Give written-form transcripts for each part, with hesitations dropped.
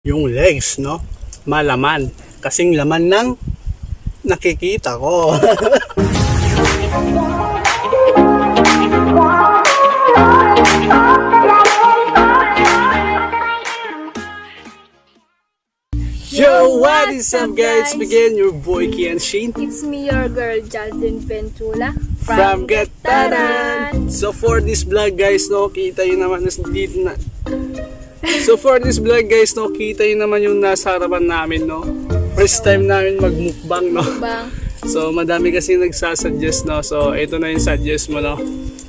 Yung legs, no? Malaman. Kasing laman ng nakikita ko. Yo, what is up guys? Begin your boy Kian Sheen It's me, your girl, Jaldin Ventula from Gataran. So for this vlog guys, no, kita yun naman dito na. So for this vlog guys, no, kita yun naman yung nasa harapan namin, no. First time namin magmukbang, no. Bang. So madami kasi nagsasuggest, no. So ito na yung suggest mo, no.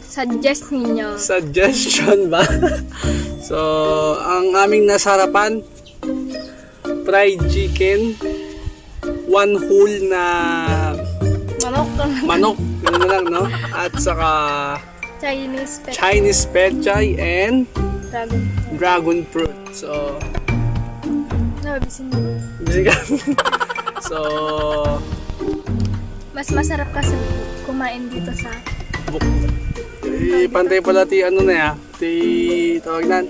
Suggest ninyo. Suggestion ba? So ang aming nasa harapan, fried chicken, one whole na manok, yun na lang, no? At saka Chinese pechay and dragon fruit. So bisin mo. busy ka. So Mas masarap kasi kumain dito sa pantay pala ti ano na ya, ti tawag nan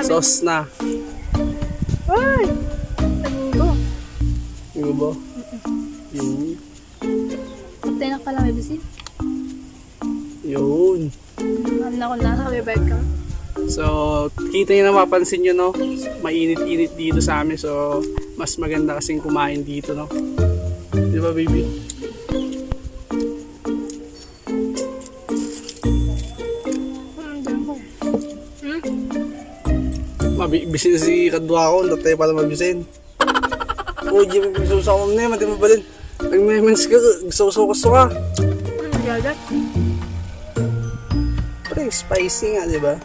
sauce na. Ay! Panigo. Yung ba? Yun. Patay na pala may bisin. Yun. Alam na ko na, kabibag ka. So, kita nyo na mapansin nyo, no? Mainit-init dito sa amin. So, mas maganda kasing kumain dito, no? Di ba, baby? Mabisin si kadwa ko, datay pala mabisin. Uy, di mo pagsusaw mo na yun, mati mo ba din? Nag-memens ka, gusto ka. Gagat. Pre, spicy nga, di ba?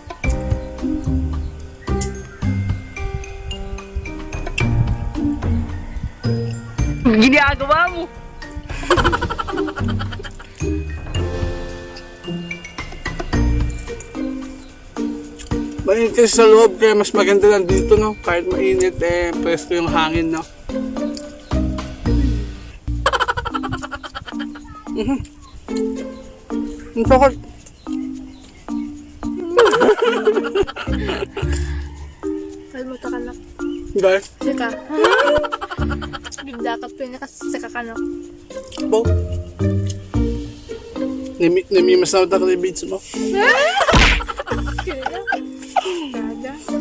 Ginagawa mo. Mainit kasi sa loob, kaya mas maganda lang dito, no? Kahit mainit, presko yung hangin, no? Ang sakit. Kalmuta ka na. Guys, Sika. Bigdakat pa yun kasi sika ka na. po. Namimas na ako na beads mo. Gaga.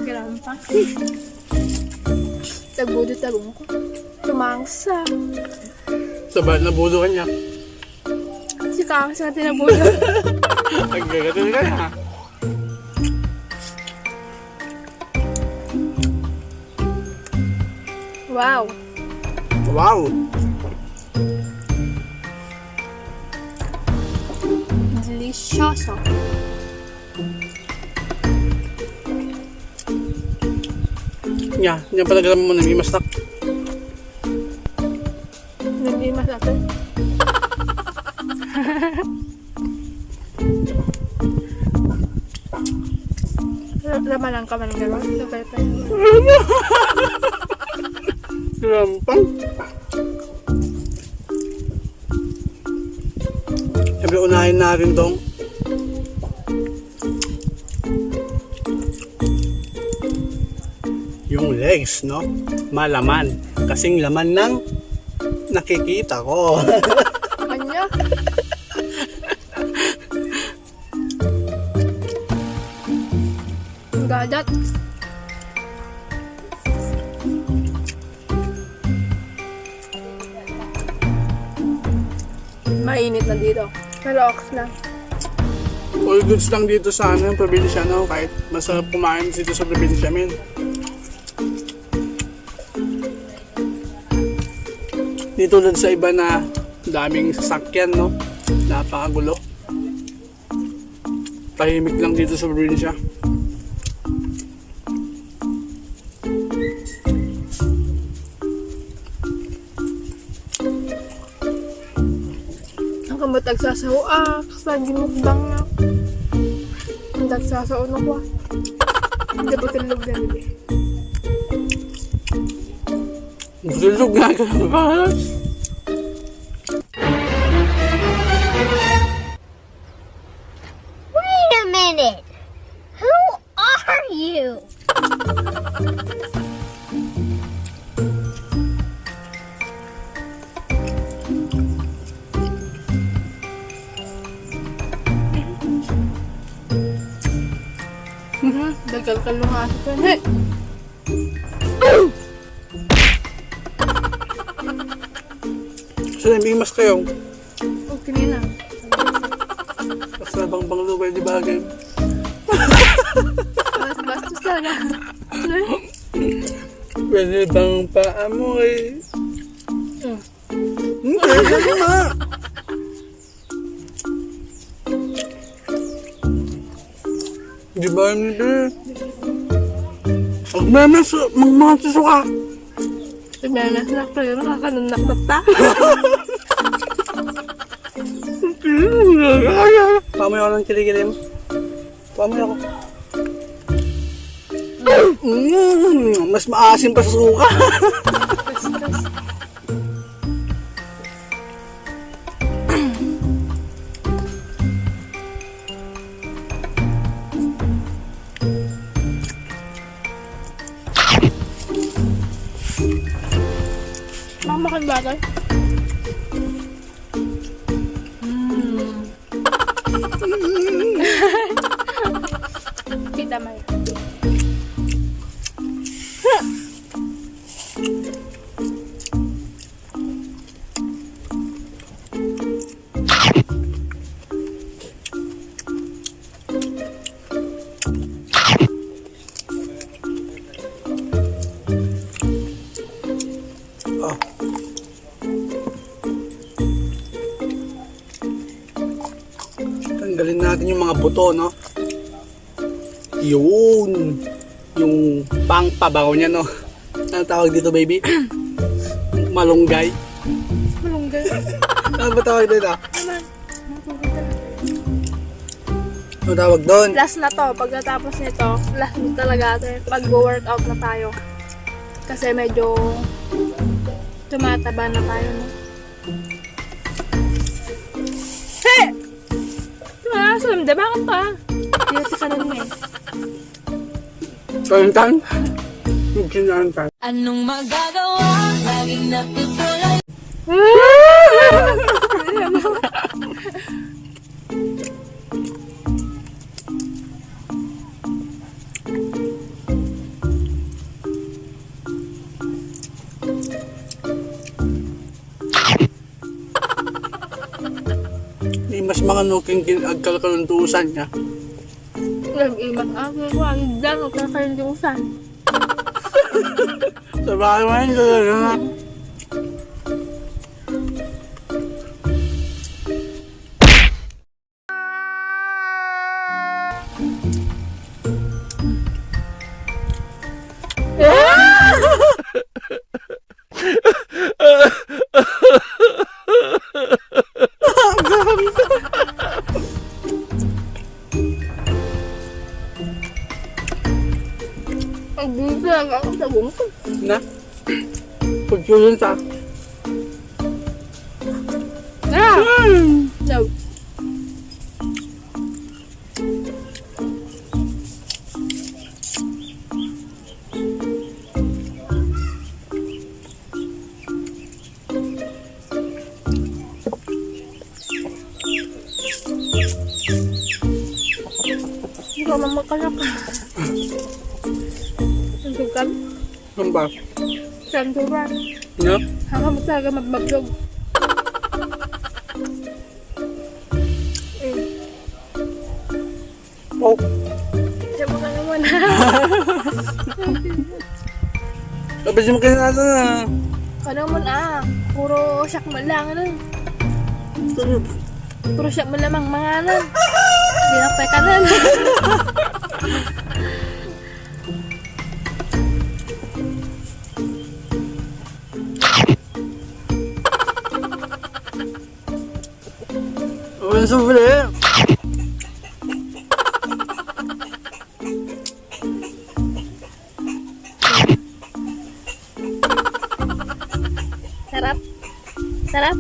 Garampa. Tagbudo tagong ko. Tumangsa. Sabay, nabulo ka niya. Sika sa tinabudo. Ang gagatin ka na. Wow. Wow! Delicioso. Yan pala galam mo namimas na. Hindi masakit. Lama lang ka man ng gano'n. Sabay pa yun. Rampang. Siyempre unahin natin tong yung legs, no? Malaman. Kasing laman ng nakikita ko. Kanya. Ang gadat. Mainit na dito. Pero ox na. All goods lang dito sa ano, probinsya, no? Kahit masarap kumain dito sa probinsya, men. Di tulad sa iba na daming sasakyan, no? Napakagulo. Tahimik lang dito sa probinsya. Ang kamot agsasaw. Lagi mukbang na. Ang agsasaw na ko. Hindi ba tulog na nila? Bulog nga ka ba? Wait a minute! Who are you? Kalkal ng aso ko. Hey! So, nabing mas kayo. Okay na. Basta bang lubay, di bagay. Bastos talaga. Pwede bang paamoy? Pwede na. Di ba hindi? Magmamasuka. Memes na kayo, nakakanunak ta. Pamoy ako ng kilig-kilim. Pamoy ako. Mas maasim pa sa suka. Mamakan bagay. Kita may. Oh. Tanggalin natin yung mga buto, no? Yun. Yung pang-pabaw niya, no? Ano tawag dito, baby? Malunggay. Malunggay. Ano ba tawag dito? Ano tawag doon? Last na to. Pagkatapos nito, last na talaga ito. Mag-workout na tayo. Kasi medyo tumataba na tayo, no? Hey! Sulam, di ba ka? Dito ka nun eh. Kalintan? Magsinantan. Anong magagawa? Laging natutuloy. May mas mga nuking agkalkaluntusan niya. Nag-imat ako. Wag lang ako kakalintusan. Sa bahay mo yun, talaga. Ang gusto lang ako sa bungko. Na? Pagsusun sa... Ah! No. Hindi ko mamakalak. Sandukan. Ano ba? Sandukan. No? Haka mo talaga magbaglog. Oh. Siya mo ka naman. Tapos mo kayo nasa na. Kanaman puro siyak man lang Puro siyak man lamang mga Hindi na pa kanan. Ang sufle. Sarap. Sarap?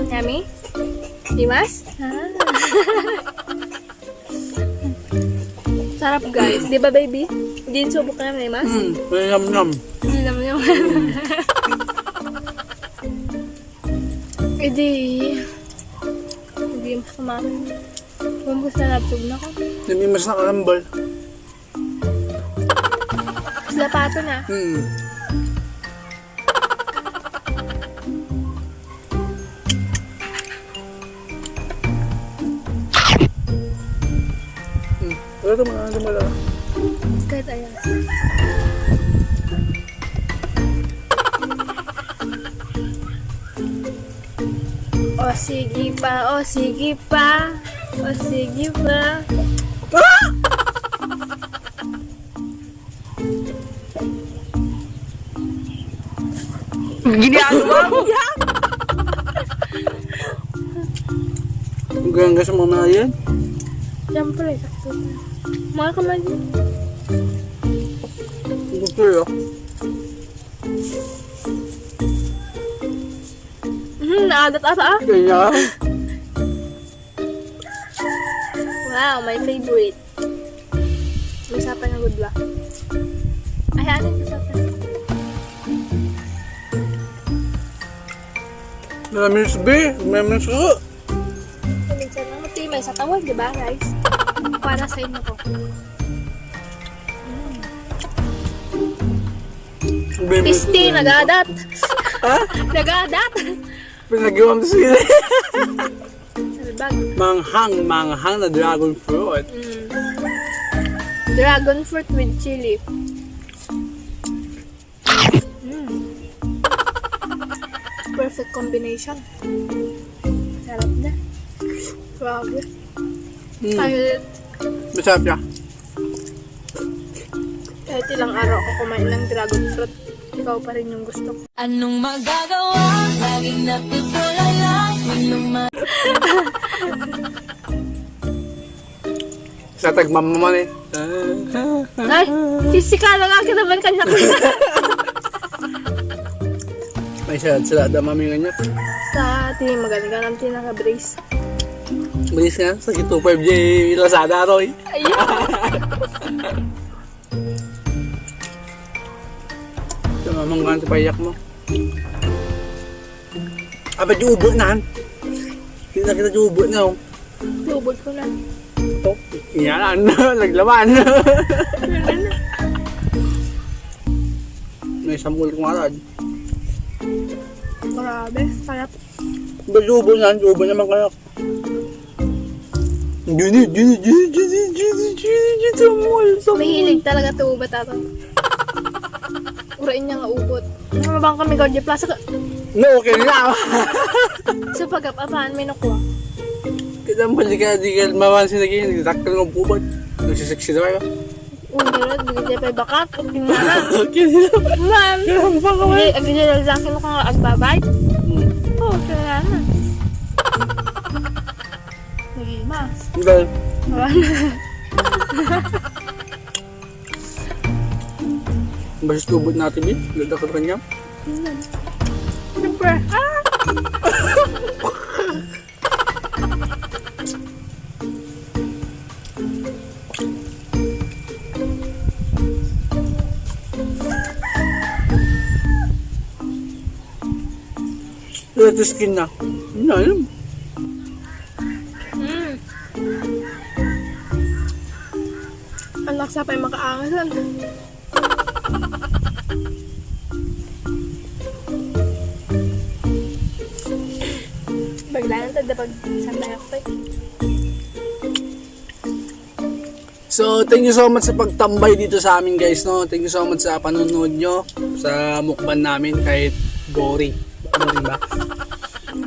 Yummy? Dimas? Sarap guys. Di ba baby? Hindi subok ka na, Dimas? Yum-yum. Hindi naman yung Hindi mas kumain. Kung gusto na labsog na ko. Hindi mas nakalambal. dapato na. Wala naman. Kahit ayan. O sige pa, o sige pa, o sige pa. Ginagawa mo! Ang ganda sa mga yan. Siyempre, sakto na. Mga kamay mo. Gusto yun. Naadat ata ah. Kaya. Wow, my favorite. May sapa na good ba? Ay, ano yung sapa? Namiss B. Namiss ko. Minsan lang may sa tawag, di ba guys? Para sa inyo to. Pisti, nagadat. Ha? Nagadat. Pinagawa mo sila. Salbag. Manghang na dragon fruit. Dragon fruit with chili. Perfect combination. Sarap na. Grabe. Kahit Masarap siya. kahit ilang araw ako kumain ng dragon fruit, ikaw pa rin yung gusto ko. Anong magagawa? Laging natutulala. Sa tagmamaman eh. Ay, physical lang akin naman kanya ko. May salad na mamingan niya. Sa ating magaling ng tinaka-brace. Bilis nga, sa 2.5 J Lazada Roy. Ayun. Sa mamanggan sa payak mo. Abad yung ubo na. Kita yung ubo na. Lubod ko na. Oh, yan, naglaman. May sampul kong arad. Grabe, sarap. Abad yung ubo na, yung ubo naman kayo. Gini, sampul. Mahilig talaga to ba tato? Urain niya nga ubot. Ano bang kami Guardia Plaza? No, okay na. Sa pag-apapaan may nakuha. Kita balik ka, di ka mawansin na ganyan. Nagdaktal ng ubod. Nagsiseksi na kayo. Hindi na, bigyan pa bakat. Tingnan. Okay. Ma'am! Hindi, agad lang ko nga agbabay. Oo, kaya na. Nagimas. Dahil, Wala na. basis ubod natin din. Nagdaktal ka niya. Siyempre. Ah! Ito skin na. Ano alam? Ang laksa pa yung makaangasan. Bagla na tada pag sandal ako eh. So, thank you so much sa pagtambay dito sa amin guys, no? Thank you so much sa panonood nyo sa mukbang namin kahit gory. Gory ba?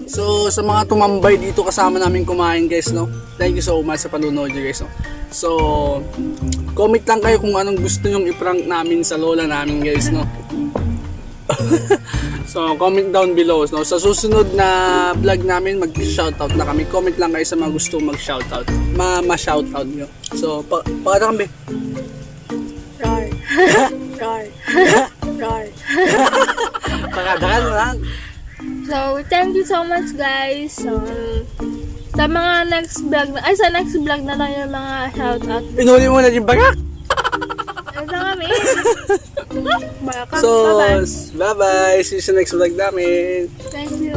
So, sa mga tumambay dito kasama namin kumain guys, no? Thank you so much sa panonood nyo guys, no? So, comment lang kayo kung anong gusto nyong i-prank namin sa lola namin guys, no? So, comment down below. No? Sa susunod na vlog namin, mag-shoutout na kami. Comment lang kayo sa mga gusto mag-shoutout. Ma-shoutout nyo. So, pakata kami. Roar. Roar. Roar. Pakadakan mo lang. So, thank you so much guys. Sa mga next vlog na, sa next vlog na lang yung mga shoutout. Inuli mo na yung bagak. Ito kami. Baka, So, bye-bye. bye-bye. See you sa next vlog namin. Thank you.